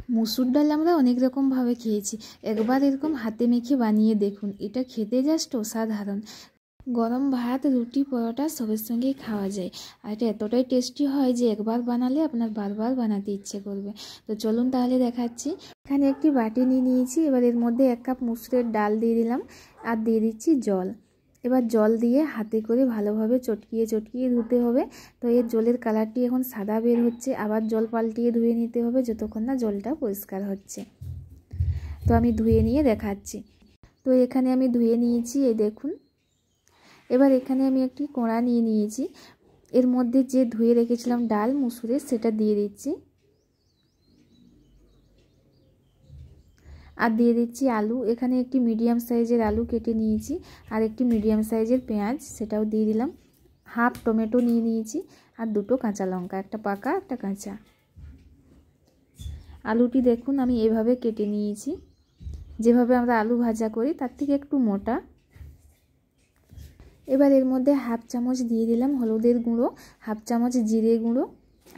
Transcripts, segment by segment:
মুসুর ডাল আমরা অনেক রকমভাবে খেয়েছি, একবার এরকম হাতে মেখে বানিয়ে দেখুন, এটা খেতে জাস্ট অসাধারণ। গরম ভাত, রুটি, পরোটা সবের সঙ্গেই খাওয়া যায়। আর এটা এতটাই টেস্টি হয় যে একবার বানালে আপনার বারবার বানাতে ইচ্ছে করবে। তো চলুন তাহলে দেখাচ্ছি। এখানে একটি বাটি নিয়ে নিয়েছি, এবার এর মধ্যে 1 কাপ মুসুরের ডাল দিয়ে দিলাম আর দিয়ে দিচ্ছি জল। এবার জল দিয়ে হাতে করে ভালোভাবে চটকিয়ে চটকিয়ে ধুতে হবে। তো এর জলের কালারটি এখন সাদা বের হচ্ছে, আবার জল পাল্টিয়ে ধুয়ে নিতে হবে যতক্ষণ না জলটা পরিষ্কার হচ্ছে। তো আমি ধুয়ে নিয়ে দেখাচ্ছি। তো এখানে আমি ধুয়ে নিয়েছি, এই দেখুন। এবার এখানে আমি একটি কড়া নিয়ে নিয়েছি, এর মধ্যে যে ধুয়ে রেখেছিলাম ডাল মুসুরের সেটা দিয়ে দিচ্ছি আর দিয়ে দিচ্ছি আলু। এখানে একটি মিডিয়াম সাইজের আলু কেটে নিয়েছি আর একটি মিডিয়াম সাইজের পেঁয়াজ, সেটাও দিয়ে দিলাম। হাফ টমেটো নিয়ে নিয়েছি আর 2টো কাঁচা লঙ্কা, একটা পাকা একটা কাঁচা। আলুটি দেখুন আমি এভাবে কেটে নিয়েছি, যেভাবে আমরা আলু ভাজা করি তার থেকে একটু মোটা। এবার এর মধ্যে হাফ চামচ দিয়ে দিলাম হলুদের গুঁড়ো, হাফ চামচ জিরে গুঁড়ো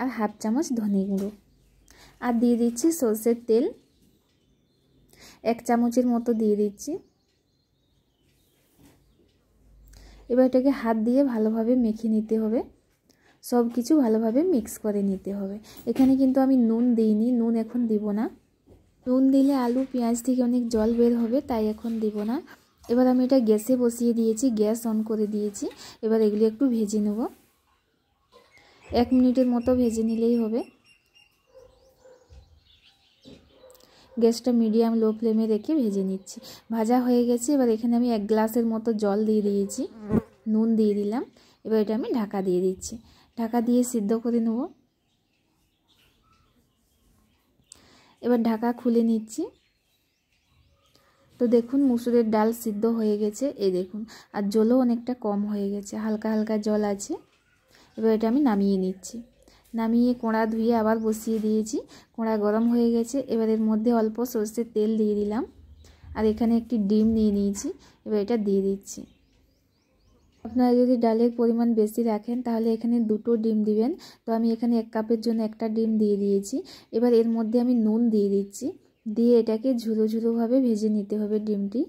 আর হাফ চামচ ধনে গুঁড়ো, আর দিয়ে দিচ্ছি সরষের তেল 1 চামচের মতো দিয়ে দিচ্ছি। এবার এটাকে হাত দিয়ে ভালোভাবে মেখে নিতে হবে, সব কিছু ভালোভাবে মিক্স করে নিতে হবে। এখানে কিন্তু আমি নুন দিইনি, নুন এখন দিব না। নুন দিলে আলু পেঁয়াজ থেকে অনেক জল বের হবে, তাই এখন দিব না। এবার আমি এটা গ্যাসে বসিয়ে দিয়েছি, গ্যাস অন করে দিয়েছি। এবার এগুলি একটু ভেজে নেব, 1 মিনিটের মতো ভেজে নিলেই হবে। গ্যাসটা মিডিয়াম লো ফ্লেমে রেখে ভেজে নিচ্ছি। ভাজা হয়ে গেছে, এবার এখানে আমি 1 গ্লাসের মতো জল দিয়ে দিয়েছি, নুন দিয়ে দিলাম। এবার এটা আমি ঢাকা দিয়ে দিচ্ছি, ঢাকা দিয়ে সিদ্ধ করে নেব। এবার ঢাকা খুলে নিচ্ছি। তো দেখুন মুসুরের ডাল সিদ্ধ হয়ে গেছে, এই দেখুন, আর জলও অনেকটা কম হয়ে গেছে, হালকা হালকা জল আছে। এবার এটা আমি নামিয়ে নিচ্ছি। নামিয়ে কড়া ধুয়ে আবার বসিয়ে দিয়েছি, কড়া গরম হয়ে গেছে। এবার এর মধ্যে অল্প সরষের তেল দিয়ে দিলাম আর এখানে একটি ডিম নিয়ে নিয়েছি, এবার এটা দিয়ে দিচ্ছি। আপনারা যদি ডালের পরিমাণ বেশি রাখেন তাহলে এখানে 2টো ডিম দিবেন। তো আমি এখানে 1 কাপের জন্য একটা ডিম দিয়ে দিয়েছি। এবার এর মধ্যে আমি নুন দিয়ে দিচ্ছি, দিয়ে এটাকে ঝুরো ঝুরোভাবে ভেজে নিতে হবে ডিমটি।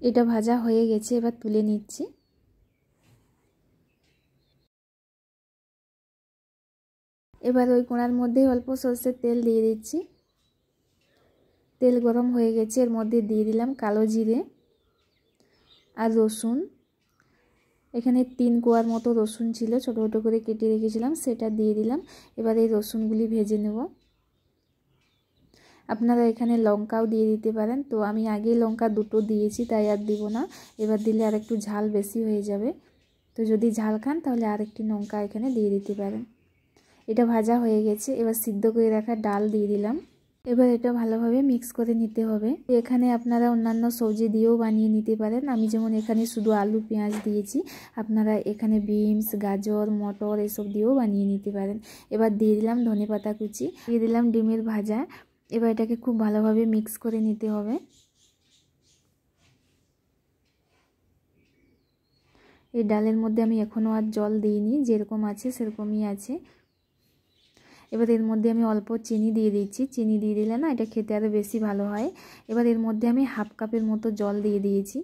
এটা ভাজা হয়ে গেছে, এবার তুলে নিচ্ছি। এবার ওই কড়ার মধ্যে অল্প সরষের তেল দিয়ে দিচ্ছি। তেল গরম হয়ে গেছে, এর মধ্যে দিয়ে দিলাম কালো জিরে আর রসুন। এখানে 3 কোয়ার মতো রসুন ছিল, ছোটো ছোটো করে কেটে রেখেছিলাম, সেটা দিয়ে দিলাম। এবার এই রসুনগুলি ভেজে নেব। আপনারা এখানে লঙ্কাও দিয়ে দিতে পারেন, তো আমি আগেই লঙ্কা 2টো দিয়েছি তাই আর দিব না। এবার দিলে আর একটু ঝাল বেশি হয়ে যাবে, তো যদি ঝাল খান তাহলে আরেকটি লঙ্কা এখানে দিয়ে দিতে পারেন। এটা ভাজা হয়ে গেছে, এবার সিদ্ধ করে রাখা ডাল দিয়ে দিলাম। এবার এটা ভালোভাবে মিক্স করে নিতে হবে। এখানে আপনারা অন্যান্য সবজি দিয়েও বানিয়ে নিতে পারেন, আমি যেমন এখানে শুধু আলু পেঁয়াজ দিয়েছি, আপনারা এখানে বিনস, গাজর, মটর এসব দিয়েও বানিয়ে নিতে পারেন। এবার দিয়ে দিলাম ধনেপাতা কুচি, দিয়ে দিলাম ডিমের ভাজা। এবার এটাকে খুব ভালোভাবে মিক্স করে নিতে হবে। এই ডালের মধ্যে আমি এখনও আর জল দিইনি, যেরকম আছে সেরকমই আছে। এবার এর মধ্যে আমি অল্প চিনি দিয়ে দিচ্ছি, চিনি দিয়ে দিলে না এটা খেতে আরও বেশি ভালো হয়। এবার এর মধ্যে আমি 1/2 কাপের মতো জল দিয়ে দিয়েছি।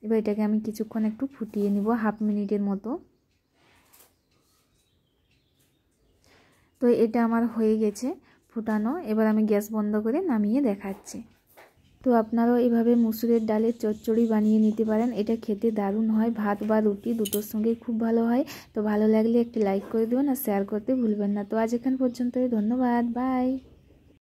এবার এটাকে আমি কিছুক্ষণ একটু ফুটিয়ে নিব, 1/2 মিনিটের মতো। তো এটা আমার হয়ে গেছে ফুটানো, এবার আমি গ্যাস বন্ধ করে নামিয়ে দেখাচ্ছি। তো আপনারাও এইভাবে মুসুরের ডালের চচ্চড়ি বানিয়ে নিতে পারেন, এটা খেতে দারুণ হয়, ভাত বা রুটি দুটোর সঙ্গে খুব ভালো হয়। তো ভালো লাগলে একটি লাইক করে দেবেন আর শেয়ার করতে ভুলবেন না। তো আজ এখান পর্যন্তই, ধন্যবাদ, বাই।